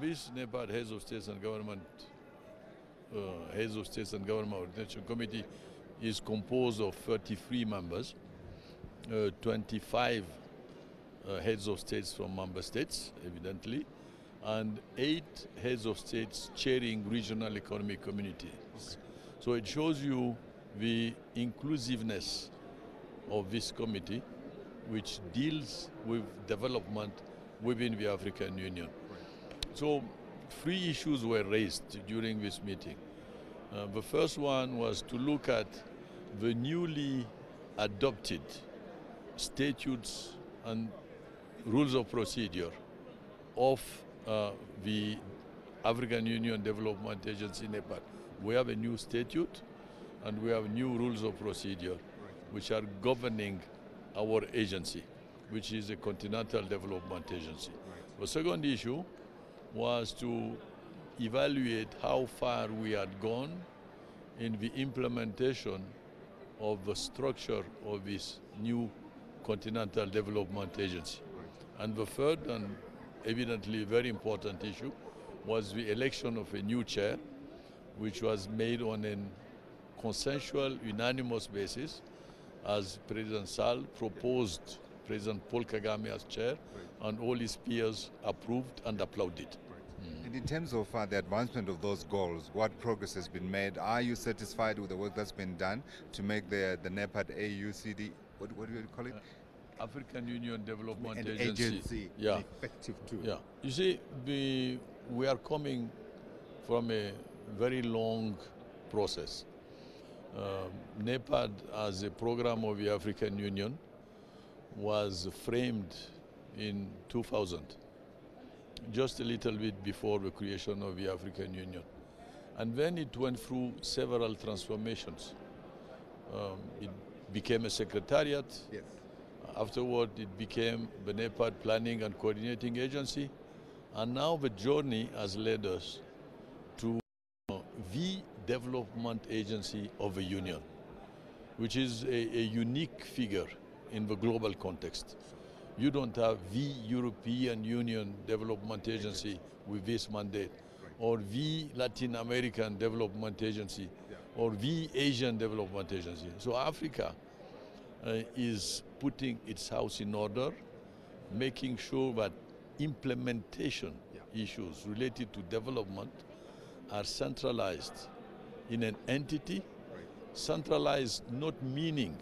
This NEPAD Heads of States and Government Organization Committee is composed of 33 members, 25 heads of states from member states, evidently, and 8 heads of states chairing regional economic communities. Okay. So it shows you the inclusiveness of this committee, which deals with development within the African Union. Right. So 3 issues were raised during this meeting. The first one was to look at the newly adopted statutes and rules of procedure of the African Union Development Agency, NEPAD. We have a new statute and we have new rules of procedure which are governing our agency, which is a Continental Development Agency. The second issue was to evaluate how far we had gone in the implementation of the structure of this new Continental Development Agency. And the third and evidently very important issue was the election of a new chair, which was made on a consensual, unanimous basis, as President Sall proposed President Paul Kagame as chair, and all his peers approved and applauded. And in terms of the advancement of those goals, what progress has been made? Are you satisfied with the work that's been done to make the NEPAD AUCD, what do you call it? African Union Development Agency yeah. effective too? Yeah. You see, we are coming from a very long process. NEPAD, as a program of the African Union, was framed in 2000, just a little bit before the creation of the African Union. And then it went through several transformations. It became a secretariat. Yes. Afterward, it became the NEPAD Planning and Coordinating Agency. And now the journey has led us to the Development Agency of the Union, which is a unique figure in the global context. You don't have the European Union Development Agency with this mandate, or the Latin American Development Agency, or the Asian Development Agency. So Africa is putting its house in order, making sure that implementation issues related to development are centralized in an entity, centralized not meaning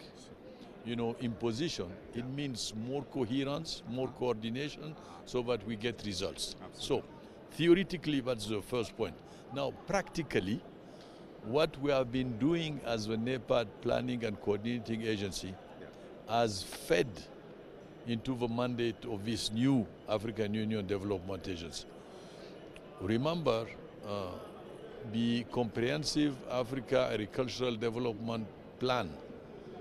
imposition. It means more coherence, more coordination, so that we get results. Absolutely. So theoretically, that's the first point. Now, practically, what we have been doing as the NEPAD Planning and Coordinating Agency has fed into the mandate of this new African Union Development Agency. Remember, the Comprehensive Africa Agricultural Development Plan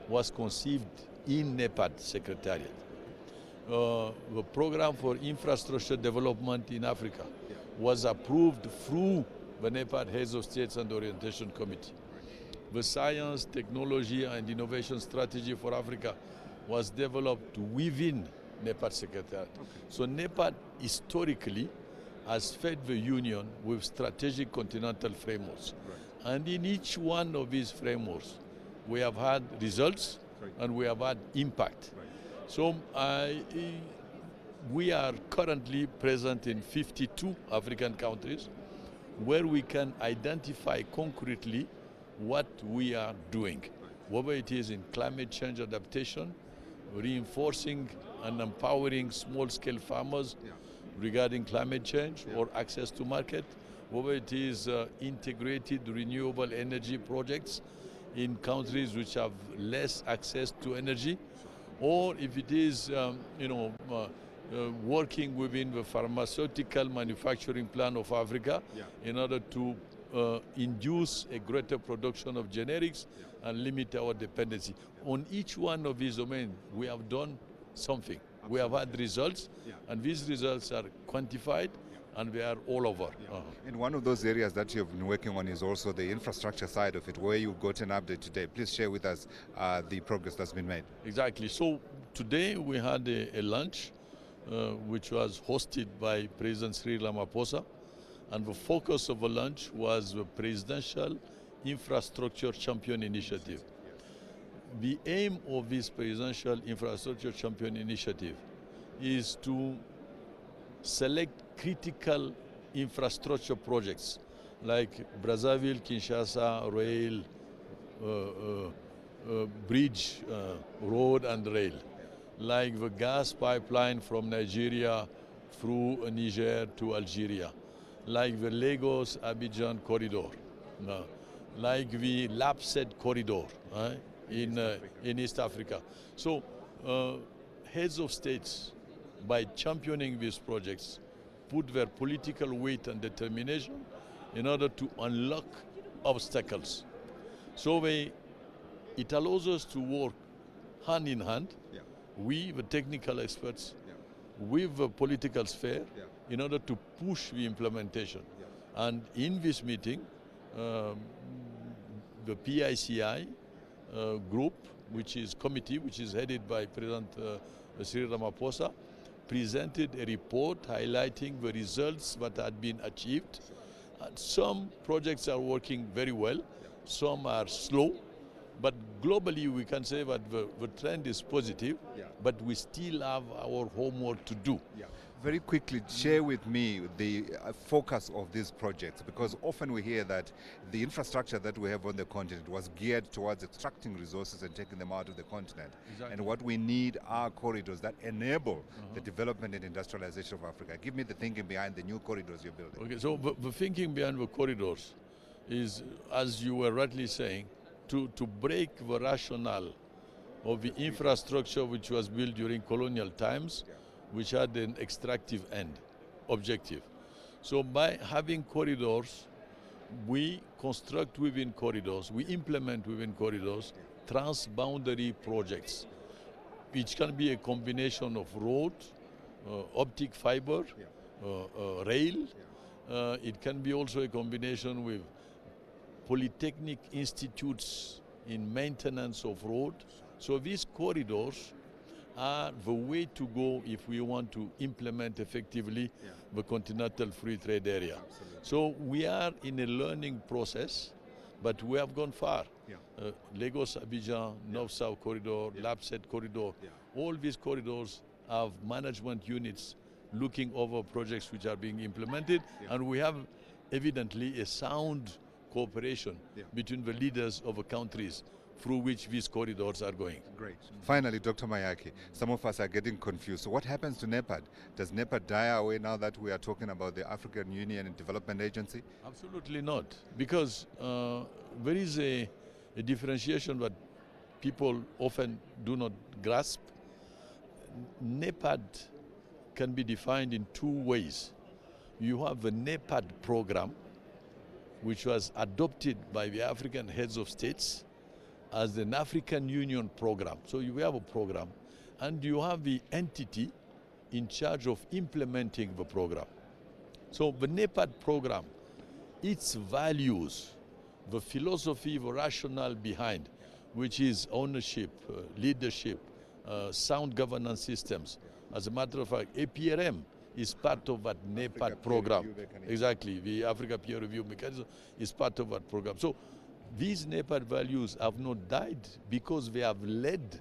was conceived in NEPAD Secretariat. The Program for Infrastructure Development in Africa was approved through the NEPAD Heads of States and Orientation Committee. The Science, Technology and Innovation Strategy for Africa was developed within NEPAD Secretariat. Okay. So NEPAD historically has fed the Union with strategic continental frameworks. Right. And in each one of these frameworks, we have had results and we have had impact. Right. So we are currently present in 52 African countries where we can identify concretely what we are doing, whether it is in climate change adaptation, reinforcing and empowering small-scale farmers regarding climate change or access to market, whether it is integrated renewable energy projects in countries which have less access to energy, or if it is working within the pharmaceutical manufacturing plan of Africa in order to induce a greater production of generics and limit our dependency. On each one of these domains, we have done something. Absolutely. We have had results, and these results are quantified, and they are all over. And one of those areas that you've been working on is also the infrastructure side of it, where you got an update today. Please share with us the progress that's been made. Exactly. So today we had a lunch which was hosted by President Cyril Ramaphosa And the focus of the launch was the Presidential Infrastructure Champion Initiative. The aim of this Presidential Infrastructure Champion Initiative is to select critical infrastructure projects like Brazzaville, Kinshasa, rail, bridge, road and rail, like the gas pipeline from Nigeria through Niger to Algeria, like the Lagos-Abidjan corridor, like the LAPSED corridor in East Africa. So heads of states, by championing these projects, put their political weight and determination in order to unlock obstacles. So it allows us to work hand in hand, we, the technical experts, with the political sphere, in order to push the implementation. And in this meeting, the PICI group, which is committee, which is headed by President Cyril Ramaphosa, presented a report highlighting the results that had been achieved. And some projects are working very well, some are slow, but globally we can say that the trend is positive, but we still have our homework to do. Very quickly, share with me the focus of these projects, because often we hear that the infrastructure that we have on the continent was geared towards extracting resources and taking them out of the continent. Exactly. And what we need are corridors that enable the development and industrialization of Africa. Give me the thinking behind the new corridors you're building. Okay, so the thinking behind the corridors is, as you were rightly saying, to break the rationale of the infrastructure which was built during colonial times, which had an extractive objective. So by having corridors, we construct within corridors, we implement within corridors transboundary projects, which can be a combination of road, optic fiber, rail. It can be also a combination with polytechnic institutes in maintenance of road. So these corridors are the way to go if we want to implement effectively the continental free trade area. Absolutely. So we are in a learning process, but we have gone far. Lagos-Abidjan, North-South corridor, LAPSED corridor, all these corridors have management units looking over projects which are being implemented, and we have evidently a sound cooperation between the leaders of the countries through which these corridors are going. Great. Finally, Dr. Mayaki, some of us are getting confused. So what happens to NEPAD? Does NEPAD die away now that we are talking about the African Union and Development Agency? Absolutely not, because there is a differentiation that people often do not grasp. NEPAD can be defined in two ways. You have the NEPAD program, which was adopted by the African heads of states as an African Union program. So you have a program, and you have the entity in charge of implementing the program. So the NEPAD program, its values, the philosophy, the rationale behind, which is ownership, leadership, sound governance systems. As a matter of fact, APRM is part of that NEPAD program. Exactly, the Africa Peer Review Mechanism is part of that program. So these NEPAD values have not died because they have led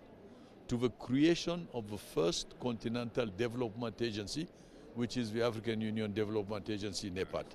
to the creation of the first continental development agency, which is the African Union Development Agency, NEPAD.